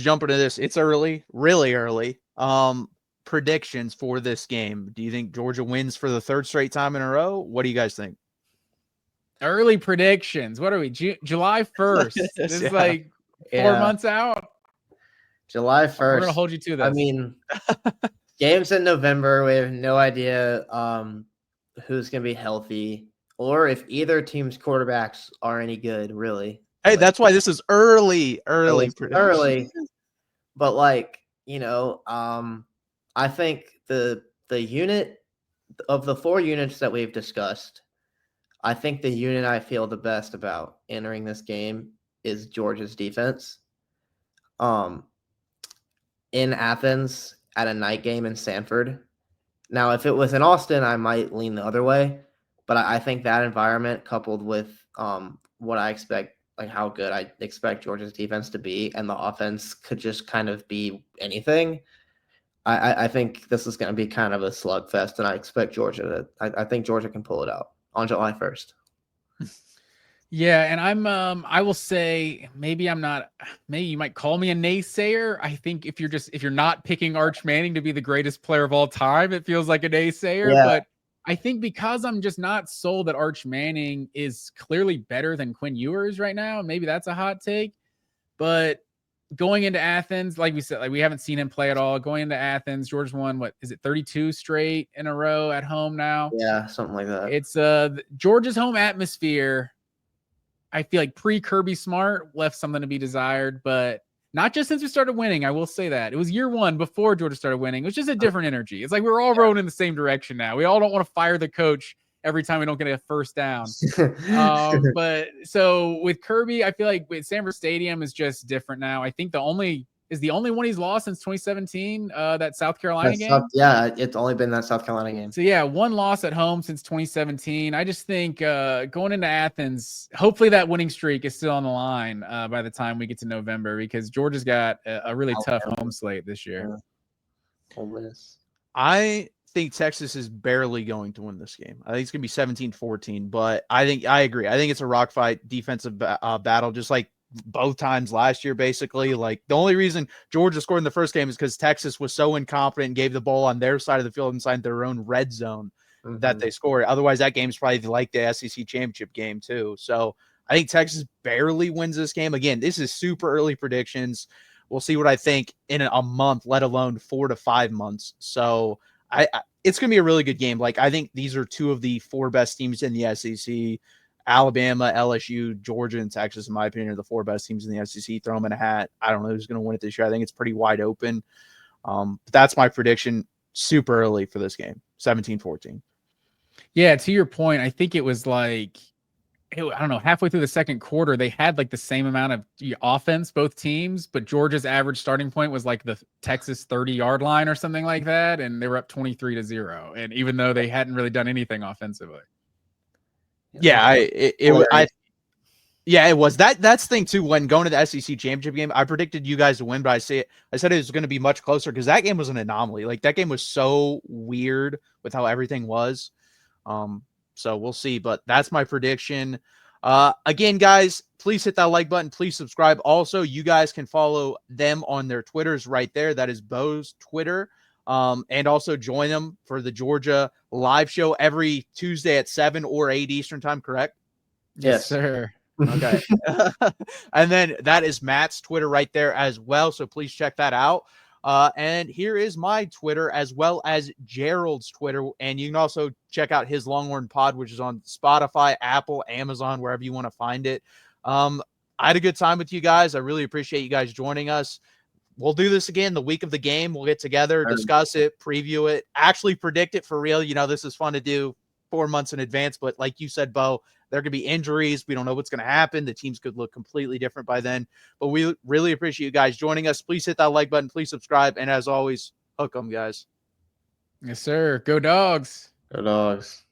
jump into this. It's early, really early. Predictions for this game. Do you think Georgia wins for the third straight time in a row? What do you guys think? Early predictions. What are we? July 1st. This is like 4 months out. July 1st. We're gonna hold you to this. I mean, games in November. We have no idea who's gonna be healthy or if either team's quarterbacks are any good. Really. Hey, that's why this is early Early. But like, I think the unit of the 4 units that we've discussed, I think the unit I feel the best about entering this game is Georgia's defense. In Athens at a night game in Sanford. Now, if it was in Austin, I might lean the other way, but I think that environment coupled with what I expect, like how good I expect Georgia's defense to be, and the offense could just kind of be anything. I think this is going to be kind of a slugfest, and I expect Georgia I think Georgia can pull it out on July 1st. Yeah, and I will say maybe you might call me a naysayer. I think if you're not picking Arch Manning to be the greatest player of all time, it feels like a naysayer. Yeah. But I think because I'm just not sold that Arch Manning is clearly better than Quinn Ewers right now, maybe that's a hot take. But going into Athens, like we said, like we haven't seen him play at all. Going into Athens, Georgia's won, 32 straight in a row at home now? Yeah, something like that. It's Georgia's home atmosphere. I feel like pre-Kirby Smart left something to be desired, but not just since we started winning. I will say that. It was year 1 before Georgia started winning. It was just a different energy. It's like we're all rowing in the same direction now. We all don't want to fire the coach every time we don't get a first down. But so with Kirby, I feel like with Sanford Stadium is just different now. I think the only one he's lost since 2017, that South Carolina game. It's only been that South Carolina game. So yeah, 1 loss at home since 2017. I just think going into Athens, hopefully that winning streak is still on the line by the time we get to November, because Georgia's got a really tough home slate this year. I think Texas is barely going to win this game. I think it's going to be 17-14, but I agree. I think it's a rock fight defensive battle, just like both times last year, basically. Like the only reason Georgia scored in the first game is because Texas was so incompetent and gave the ball on their side of the field inside their own red zone that they scored. Otherwise, that game's probably like the SEC championship game too. So I think Texas barely wins this game. Again, this is super early predictions. We'll see what I think in a month, let alone 4 to 5 months. So it's going to be a really good game. Like I think these are 2 of the 4 best teams in the SEC. Alabama, LSU, Georgia, and Texas, in my opinion, are the 4 best teams in the SEC. Throw them in a hat. I don't know who's going to win it this year. I think it's pretty wide open. But that's my prediction super early for this game, 17-14. Yeah, to your point, I think it was like, I don't know, halfway through the second quarter, they had like the same amount of offense, both teams, but Georgia's average starting point was like the Texas 30-yard line or something like that, and they were up 23-0. And even though they hadn't really done anything offensively. Yeah, it was. That's the thing too. When going to the SEC championship game, I predicted you guys to win, but I said it was going to be much closer because that game was an anomaly. Like that game was so weird with how everything was. So we'll see, but that's my prediction. Again, guys, please hit that like button. Please subscribe. Also, you guys can follow them on their Twitters right there. That is Bo's Twitter. And also join them for the Georgia live show every Tuesday at 7 or 8 Eastern time, correct? Yes, sir. Okay. And then that is Matt's Twitter right there as well. So please check that out. And here is my Twitter as well as Gerald's Twitter. And you can also check out his Longhorn Pod, which is on Spotify, Apple, Amazon, wherever you want to find it. I had a good time with you guys. I really appreciate you guys joining us. We'll do this again the week of the game. We'll get together, discuss it, preview it, actually predict it for real. You know, this is fun to do 4 months in advance, but like you said, Bo, there could be injuries. We don't know what's going to happen. The teams could look completely different by then, but we really appreciate you guys joining us. Please hit that like button. Please subscribe. And as always, hook 'em, guys. Yes, sir. Go Dogs. Go Dogs.